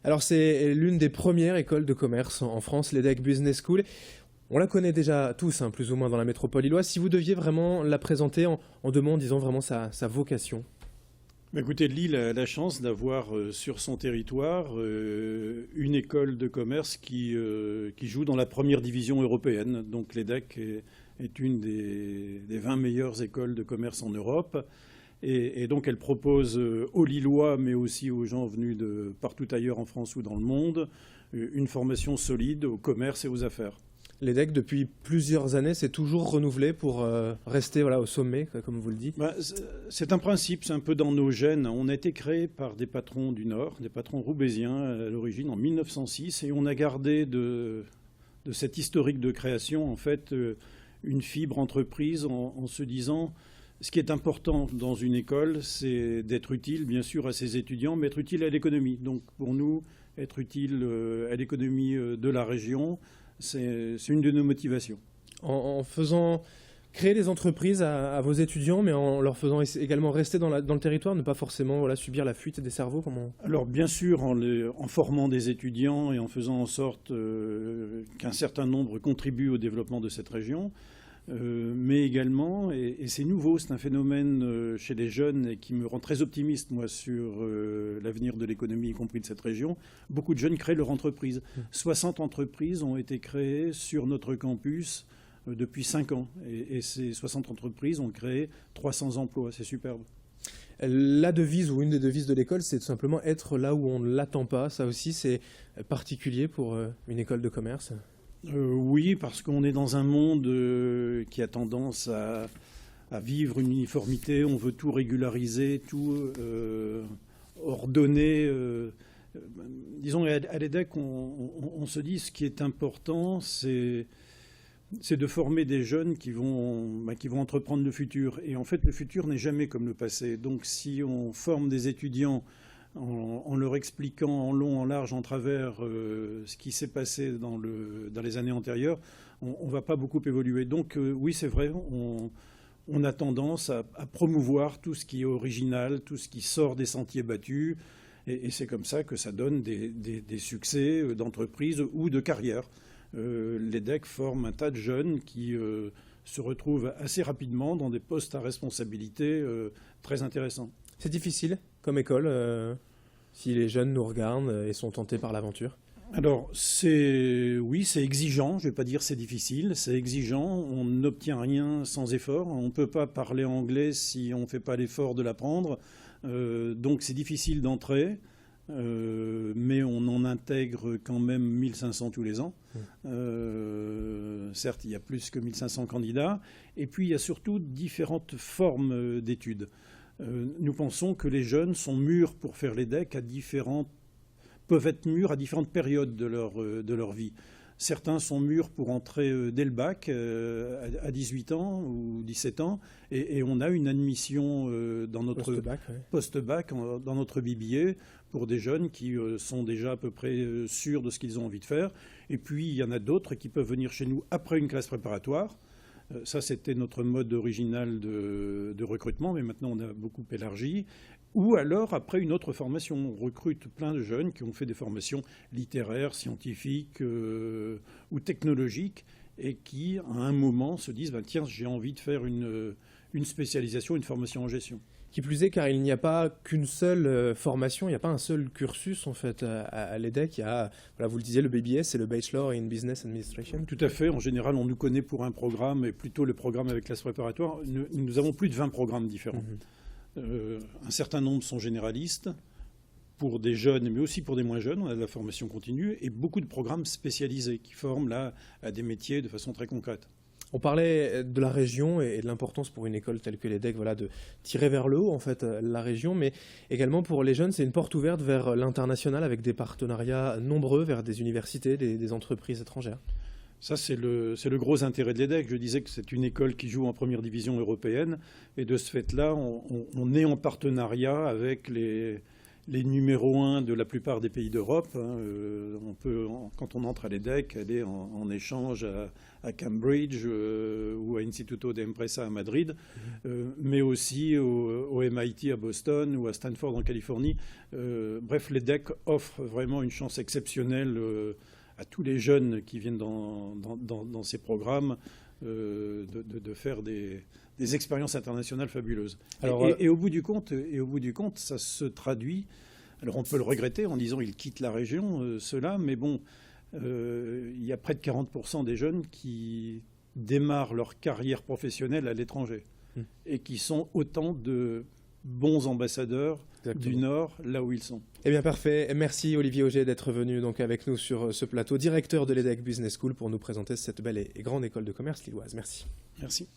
Alors c'est l'une des premières écoles de commerce en France, l'EDEC Business School. On la connaît déjà tous, hein, plus ou moins dans la métropole lilloise. Si vous deviez vraiment la présenter en deux mots, en disant vraiment sa vocation. Écoutez, Lille a la chance d'avoir sur son territoire une école de commerce qui joue dans la première division européenne. Donc l'EDEC est une des 20 meilleures écoles de commerce en Europe. Et donc elle propose aux Lillois, mais aussi aux gens venus de partout ailleurs en France ou dans le monde, une formation solide au commerce et aux affaires. L'EDEC, depuis plusieurs années, s'est toujours renouvelé pour rester au sommet, comme vous le dites. C'est un principe, c'est un peu dans nos gènes. On a été créé par des patrons du Nord, des patrons roubaisiens à l'origine en 1906, et on a gardé de cet historique de création, en fait, une fibre entreprise en se disant... Ce qui est important dans une école, c'est d'être utile, bien sûr, à ses étudiants, mais être utile à l'économie. Donc, pour nous, être utile à l'économie de la région, c'est une de nos motivations. En faisant créer des entreprises à vos étudiants, mais en leur faisant également rester dans le territoire, ne pas forcément subir la fuite des cerveaux Alors, bien sûr, en formant des étudiants et en faisant en sorte qu'un certain nombre contribuent au développement de cette région, mais également, et c'est nouveau, c'est un phénomène chez les jeunes et qui me rend très optimiste, moi, sur l'avenir de l'économie, y compris de cette région. Beaucoup de jeunes créent leur entreprise. 60 entreprises ont été créées sur notre campus depuis 5 ans. Et ces 60 entreprises ont créé 300 emplois. C'est superbe. La devise, ou une des devises de l'école, c'est tout simplement être là où on ne l'attend pas. Ça aussi, c'est particulier pour une école de commerce. Oui, parce qu'on est dans un monde qui a tendance à vivre une uniformité. On veut tout régulariser, tout ordonner. Disons, à l'EDEC, on se dit ce qui est important, c'est de former des jeunes qui vont entreprendre le futur. Et en fait, le futur n'est jamais comme le passé. Donc, si on forme des étudiants en leur expliquant en long, en large, en travers ce qui s'est passé dans les années antérieures, on ne va pas beaucoup évoluer. Donc oui, c'est vrai, on a tendance à promouvoir tout ce qui est original, tout ce qui sort des sentiers battus, et c'est comme ça que ça donne des succès d'entreprise ou de carrière. L'EDEC forme un tas de jeunes qui se retrouvent assez rapidement dans des postes à responsabilité très intéressants. C'est difficile comme école, si les jeunes nous regardent et sont tentés par l'aventure? Alors, oui, c'est exigeant, je ne vais pas dire c'est difficile, c'est exigeant, on n'obtient rien sans effort, on ne peut pas parler anglais si on ne fait pas l'effort de l'apprendre, donc c'est difficile d'entrer, mais on en intègre quand même 1500 tous les ans. Certes, il y a plus que 1500 candidats, et puis il y a surtout différentes formes d'études. Nous pensons que les jeunes sont mûrs pour faire l'EDEC peuvent être mûrs à différentes périodes de leur vie. Certains sont mûrs pour entrer dès le bac à 18 ans ou 17 ans, et on a une admission dans notre post-bac, dans notre BBA pour des jeunes qui sont déjà à peu près sûrs de ce qu'ils ont envie de faire. Et puis il y en a d'autres qui peuvent venir chez nous après une classe préparatoire. Ça, c'était notre mode original de recrutement, mais maintenant on a beaucoup élargi. Ou alors, après une autre formation, on recrute plein de jeunes qui ont fait des formations littéraires, scientifiques ou technologiques, et qui, à un moment, se disent « Tiens, j'ai envie de faire une spécialisation, une formation en gestion ». Qui plus est, car il n'y a pas qu'une seule formation, il n'y a pas un seul cursus en fait à l'EDEC. Il y a, vous le disiez, le BBS, c'est le Bachelor in Business Administration. Tout à fait. En général, on nous connaît pour un programme, et plutôt le programme avec classe préparatoire. Nous avons plus de 20 programmes différents. Un certain nombre sont généralistes, pour des jeunes, mais aussi pour des moins jeunes. On a de la formation continue, et beaucoup de programmes spécialisés qui forment là à des métiers de façon très concrète. On parlait de la région et de l'importance pour une école telle que l'EDEC de tirer vers le haut en fait la région, mais également pour les jeunes, c'est une porte ouverte vers l'international avec des partenariats nombreux vers des universités, des entreprises étrangères. Ça, c'est le gros intérêt de l'EDEC. Je disais que c'est une école qui joue en première division européenne, et de ce fait-là, on est en partenariat avec les les numéros 1 de la plupart des pays d'Europe. Hein. Quand on entre à l'EDEC, aller en échange à Cambridge ou à Instituto de Empresa à Madrid, mais aussi au MIT à Boston ou à Stanford en Californie. Bref, l'EDEC offre vraiment une chance exceptionnelle à tous les jeunes qui viennent dans ces programmes de faire des expériences internationales fabuleuses. Alors, et au bout du compte, ça se traduit. Alors on peut le regretter en disant ils quittent la région, ceux-là, mais bon, il y a près de 40% des jeunes qui démarrent leur carrière professionnelle à l'étranger et qui sont autant de bons ambassadeurs du Nord, là où ils sont. Eh bien, parfait. Merci Olivier Auger d'être venu donc avec nous sur ce plateau, directeur de l'EDEC Business School, pour nous présenter cette belle et grande école de commerce lilloise. Merci. Merci.